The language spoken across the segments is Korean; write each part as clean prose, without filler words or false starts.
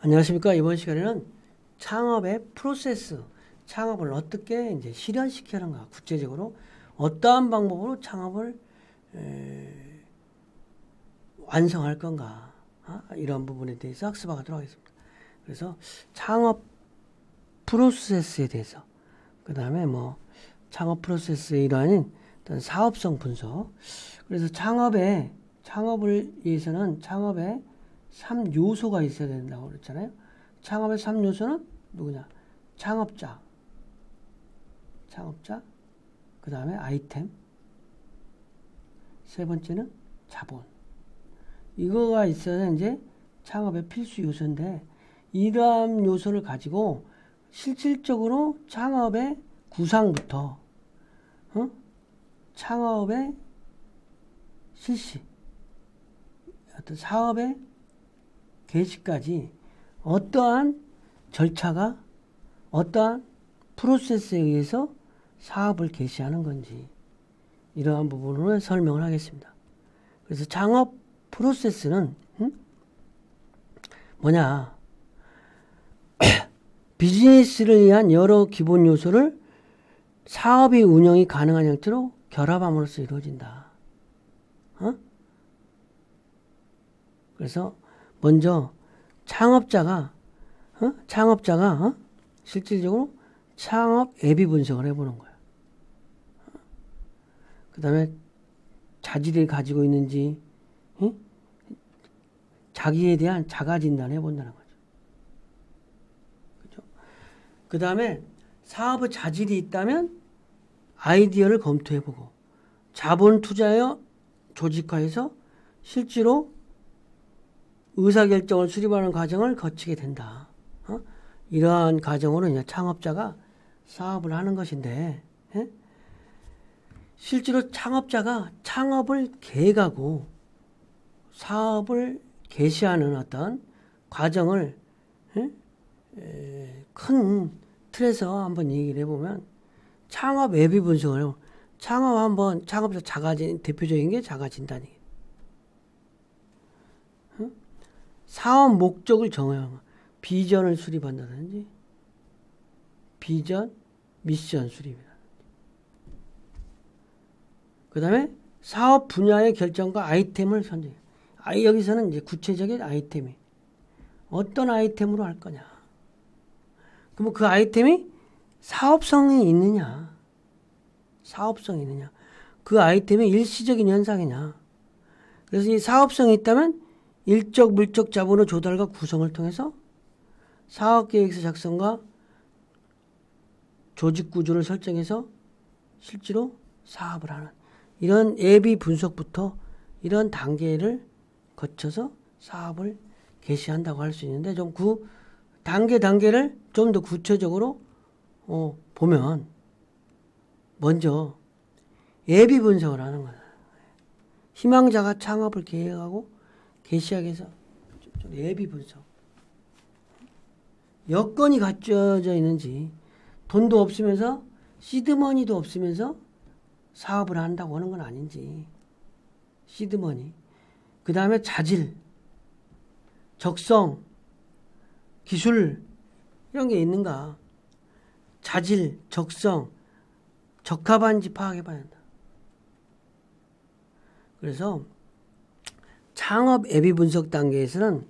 안녕하십니까. 이번 시간에는 창업의 프로세스, 창업을 어떻게 이제 실현시키는가, 구체적으로 어떠한 방법으로 창업을 완성할 건가, 이런 부분에 대해서 학습하도록 하겠습니다. 그래서 창업 프로세스에 대해서, 그 다음에 창업 프로세스의 일환인 어떤 사업성 분석. 그래서 창업을 위해서는 창업에 3요소가 있어야 된다고 그랬잖아요. 창업의 3요소는 누구냐? 창업자, 그 다음에 아이템, 세 번째는 자본. 이거가 있어야 이제 창업의 필수 요소인데, 이러한 요소를 가지고 실질적으로 창업의 구상부터 창업의 실시, 어떤 사업의 개시까지 어떠한 절차가, 어떠한 프로세스에 의해서 사업을 개시하는 건지, 이러한 부분을 설명을 하겠습니다. 그래서 창업 프로세스는 뭐냐? 비즈니스를 위한 여러 기본 요소를 사업의 운영이 가능한 형태로 결합함으로써 이루어진다. 그래서 먼저 창업자가 실질적으로 창업 예비 분석을 해보는 거야. 그 다음에 자질을 가지고 있는지, 자기에 대한 자가 진단을 해본다는 거죠. 그죠? 그 다음에 사업의 자질이 있다면 아이디어를 검토해보고, 자본 투자하여 조직화해서 실제로 의사결정을 수립하는 과정을 거치게 된다. 이러한 과정으로 이제 창업자가 사업을 하는 것인데, 실제로 창업자가 창업을 계획하고 사업을 개시하는 어떤 과정을 큰 틀에서 한번 얘기를 해보면, 창업 예비 분석을 해요. 창업자 대표적인 게 자가 진단이에요. 사업 목적을 정해요. 비전을 수립한다든지, 미션 수립이라든지. 그 다음에 사업 분야의 결정과 아이템을 선정해요. 여기서는 이제 구체적인 아이템이 어떤 아이템으로 할 거냐. 그럼 그 아이템이 사업성이 있느냐. 그 아이템이 일시적인 현상이냐. 그래서 이 사업성이 있다면 일적 물적 자본의 조달과 구성을 통해서 사업계획서 작성과 조직 구조를 설정해서 실제로 사업을 하는, 이런 예비 분석부터 이런 단계를 거쳐서 사업을 개시한다고 할 수 있는데, 좀 그 단계를 좀 더 구체적으로 보면, 먼저 예비 분석을 하는 거야. 희망자가 창업을 계획하고 개시하기 위해서 예비 분석. 여건이 갖춰져 있는지, 돈도 없으면서 시드머니도 없으면서 사업을 한다고 하는 건 아닌지, 시드머니. 그 다음에 자질, 적성, 기술, 이런 게 있는가. 자질, 적성, 적합한지 파악해봐야 한다. 그래서 창업 예비 분석 단계에서는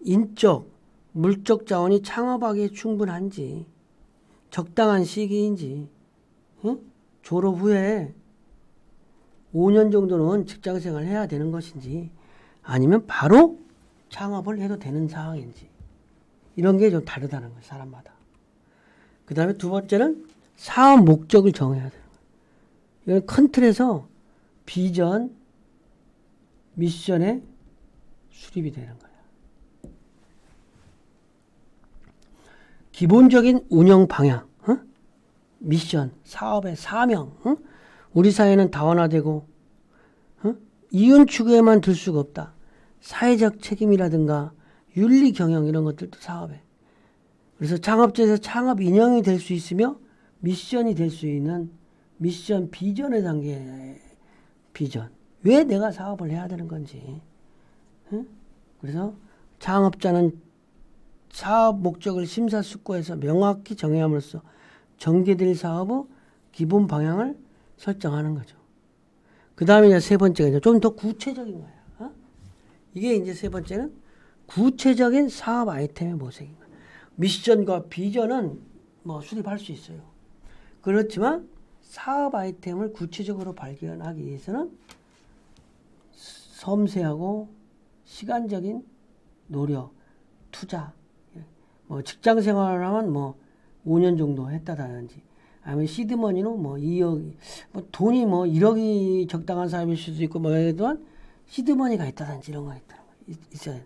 인적, 물적 자원이 창업하기에 충분한지, 적당한 시기인지, 졸업 후에 5년 정도는 직장생활을 해야 되는 것인지, 아니면 바로 창업을 해도 되는 상황인지, 이런 게 좀 다르다는 거예요, 사람마다. 그 다음에 두 번째는 사업 목적을 정해야 되는 거예요. 이건 큰 틀에서 비전, 미션의 수립이 되는 거예요. 기본적인 운영 방향, 미션, 사업의 사명, 우리 사회는 다원화되고 이윤 추구에만 들 수가 없다. 사회적 책임이라든가 윤리 경영, 이런 것들도 사업에. 그래서 창업자에서 창업 인형이 될 수 있으며 미션이 될 수 있는 미션, 비전의 단계. 비전. 왜 내가 사업을 해야 되는 건지. 그래서 창업자는 사업 목적을 심사숙고해서 명확히 정해함으로써 전개될 사업의 기본 방향을 설정하는 거죠. 그 다음에 이제 세 번째가 좀 더 구체적인 거예요. 어? 이게 이제 세 번째는 구체적인 사업 아이템의 모색인 거예요. 미션과 비전은 뭐 수립할 수 있어요. 그렇지만 사업 아이템을 구체적으로 발견하기 위해서는 섬세하고 시간적인 노력, 투자, 뭐 직장 생활을 하면 뭐 5년 정도 했다든지, 아니면 시드머니로 뭐 2억, 뭐 돈이 뭐 1억이 적당한 사업일 수도 있고, 뭐 해도 시드머니가 있다든지 이런 거 있어야 돼.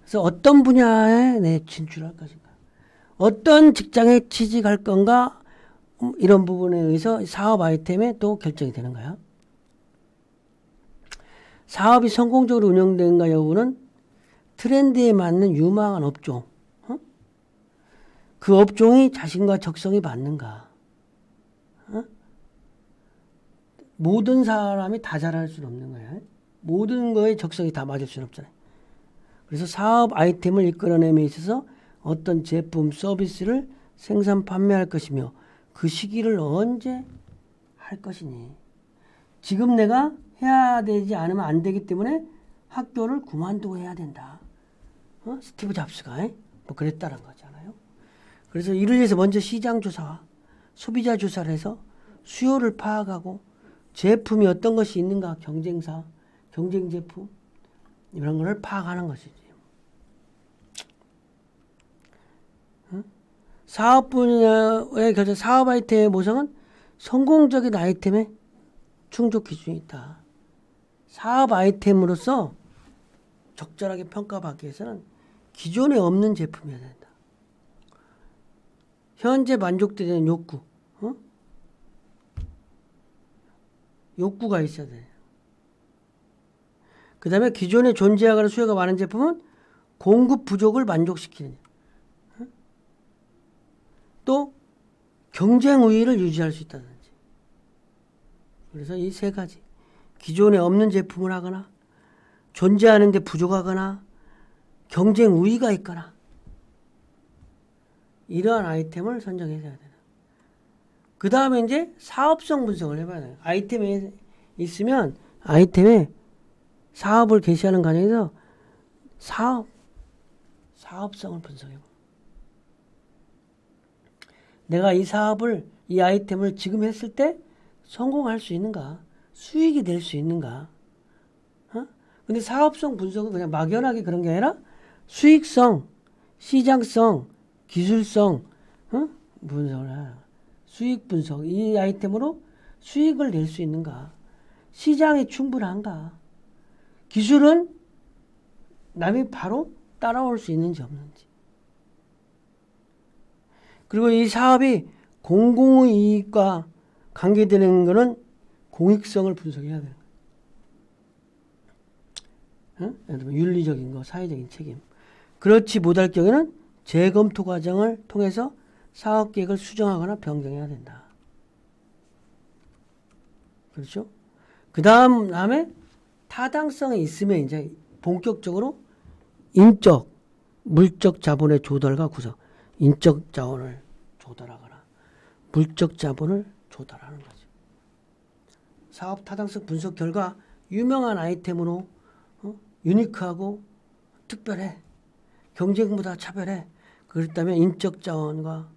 그래서 어떤 분야에 내 진출할 것인가, 어떤 직장에 취직할 건가, 이런 부분에 의해서 사업 아이템에 또 결정이 되는 거야. 사업이 성공적으로 운영된가 여부는 트렌드에 맞는 유망한 업종, 그 업종이 자신과 적성이 맞는가. 모든 사람이 다 잘할 수는 없는 거야. 모든 거에 적성이 다 맞을 수는 없잖아요. 그래서 사업 아이템을 이끌어내에 있어서 어떤 제품, 서비스를 생산, 판매할 것이며 그 시기를 언제 할 것이니. 지금 내가 해야 되지 않으면 안 되기 때문에 학교를 그만두고 해야 된다. 스티브 잡스가 뭐 그랬다는 거잖아요. 그래서 이를 위해서 먼저 시장 조사와 소비자 조사를 해서 수요를 파악하고 제품이 어떤 것이 있는가, 경쟁사, 경쟁 제품 이런 거를 파악하는 것이지. 사업 분야의 결정, 사업 아이템의 모성은 성공적인 아이템의 충족 기준이 있다. 사업 아이템으로서 적절하게 평가받기 위해서는 기존에 없는 제품이어야 된다. 현재 만족되는 욕구, 욕구가 있어야 돼. 그 다음에 기존에 존재하거나 수요가 많은 제품은 공급 부족을 만족시키는, 또 경쟁 우위를 유지할 수 있다든지. 그래서 이 세 가지, 기존에 없는 제품을 하거나 존재하는데 부족하거나 경쟁 우위가 있거나, 이러한 아이템을 선정해야 돼요. 그 다음에 이제 사업성 분석을 해봐야 돼요. 아이템에 있으면 아이템에 사업을 개시하는 과정에서 사업성을 분석해봐. 내가 이 사업을, 이 아이템을 지금 했을 때 성공할 수 있는가? 수익이 될 수 있는가? 근데 사업성 분석은 그냥 막연하게 그런 게 아니라 수익성, 시장성, 기술성, 분석을 해요. 수익 분석, 이 아이템으로 수익을 낼 수 있는가? 시장이 충분한가? 기술은 남이 바로 따라올 수 있는지 없는지. 그리고 이 사업이 공공의 이익과 관계되는 것은 공익성을 분석해야 돼요. 예를 들면 윤리적인 거, 사회적인 책임. 그렇지 못할 경우에는 재검토 과정을 통해서 사업계획을 수정하거나 변경해야 된다. 그렇죠? 그 다음에 타당성이 있으면 이제 본격적으로 인적, 물적 자본의 조달과 구성. 인적 자원을 조달하거나 물적 자본을 조달하는 거죠. 사업 타당성 분석 결과 유명한 아이템으로 유니크하고 특별해. 경쟁보다 차별해. 그렇다면 인적 자원과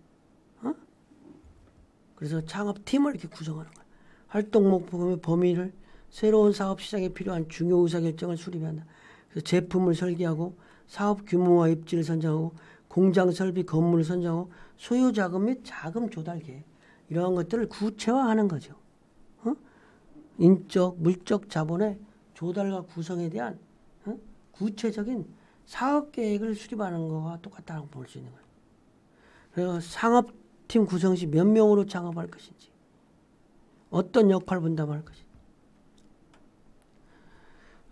그래서 창업팀을 이렇게 구성하는 거예요. 활동 목표의 범위를 새로운 사업 시장에 필요한 중요 의사결정을 수립한다. 그래서 제품을 설계하고 사업 규모와 입지를 선정하고 공장 설비 건물을 선정하고 소요 자금 및 자금 조달 계획 이러한 것들을 구체화하는 거죠. 인적, 물적 자본의 조달과 구성에 대한 구체적인 사업 계획을 수립하는 것과 똑같다고 볼 수 있는 거예요. 그래서 창업팀 구성 시 몇 명으로 창업할 것인지, 어떤 역할 분담할 것인지,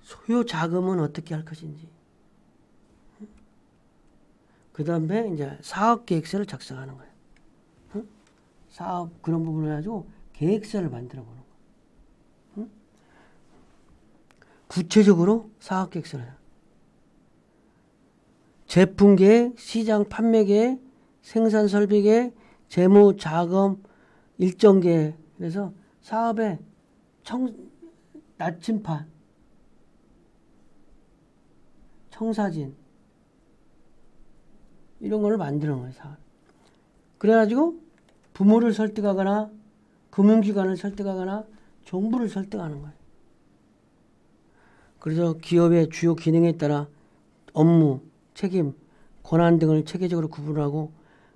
소요 자금은 어떻게 할 것인지, 그 다음에 이제 사업 계획서를 작성하는 거예요. 사업 그런 부분을 가지고 계획서를 만들어 보는 거예요. 구체적으로 사업 계획서를. 제품 계획, 시장 판매 계획, 생산 설비 계획, 재무 자금 일정 계획. 그래서 사업의 나침판, 청사진 이런 거를 만드는 거예요. 사업. 그래가지고 부모를 설득하거나 금융기관을 설득하거나 정부를 설득하는 거예요. 그래서 기업의 주요 기능에 따라 업무, 책임, 권한 등을 체계적으로 구분하고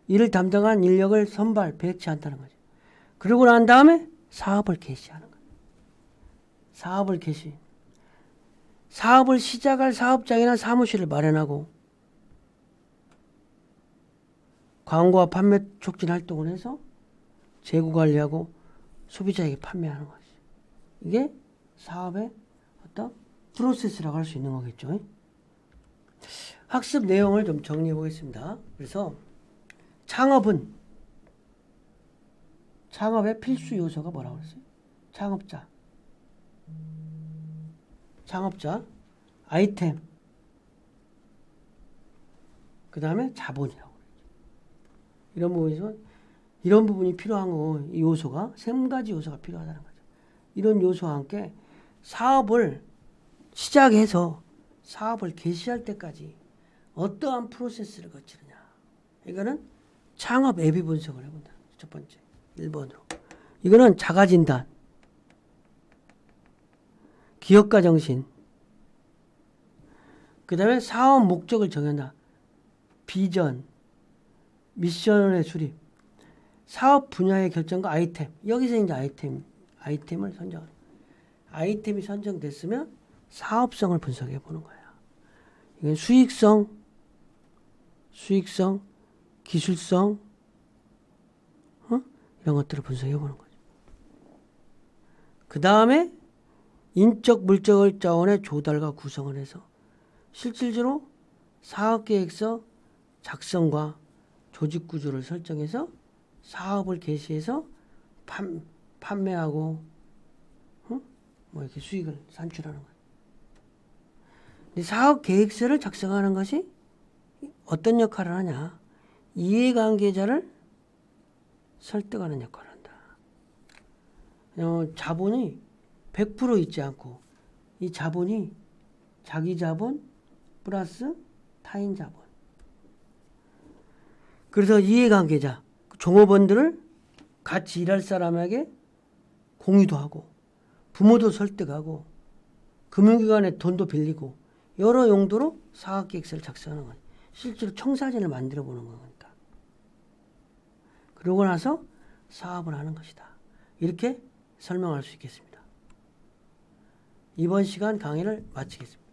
이를 담당한 인력을 선발, 배치한다는 거죠. 그러고 난 다음에 사업을 개시하는 거예요. 사업을 개시. 사업을 시작할 사업장이나 사무실을 마련하고 광고와 판매 촉진 활동을 해서 재고 관리하고 소비자에게 판매하는 것이. 이게 사업의 어떤 프로세스라고 할 수 있는 거겠죠. 학습 내용을 좀 정리해 보겠습니다. 그래서 창업의 필수 요소가 뭐라고 그랬어요? 창업자, 아이템, 그 다음에 자본이라고 그러죠. 이런 부분이 필요한 거, 이 요소가, 3가지 요소가 필요하다는 거죠. 이런 요소와 함께 사업을 시작해서 사업을 개시할 때까지 어떠한 프로세스를 거치느냐. 이거는 창업 앱이 분석을 해본다. 첫 번째, 1번으로. 이거는 자가진단, 기업가 정신, 그 다음에 사업 목적을 정한다. 비전, 미션의 수립, 사업 분야의 결정과 아이템. 여기서 이제 아이템을 선정하는 거예요. 아이템이 선정됐으면 사업성을 분석해 보는 거야. 이건 수익성, 기술성, 이런 것들을 분석해 보는 거죠. 그 다음에 인적, 물적 자원의 조달과 구성을 해서 실질적으로 사업계획서 작성과 조직 구조를 설정해서 사업을 개시해서 판매하고 이렇게 수익을 산출하는 거예요. 근데 사업 계획서를 작성하는 것이 어떤 역할을 하냐? 이해관계자를 설득하는 역할을 한다. 자본이 100% 있지 않고 이 자본이 자기 자본 플러스 타인 자본. 그래서 이해관계자, 종업원들을 같이 일할 사람에게 공유도 하고 부모도 설득하고 금융기관에 돈도 빌리고 여러 용도로 사업계획서를 작성하는 거예요. 실제로 청사진을 만들어 보는 거니까. 그러고 나서 사업을 하는 것이다. 이렇게 설명할 수 있겠습니다. 이번 시간 강의를 마치겠습니다.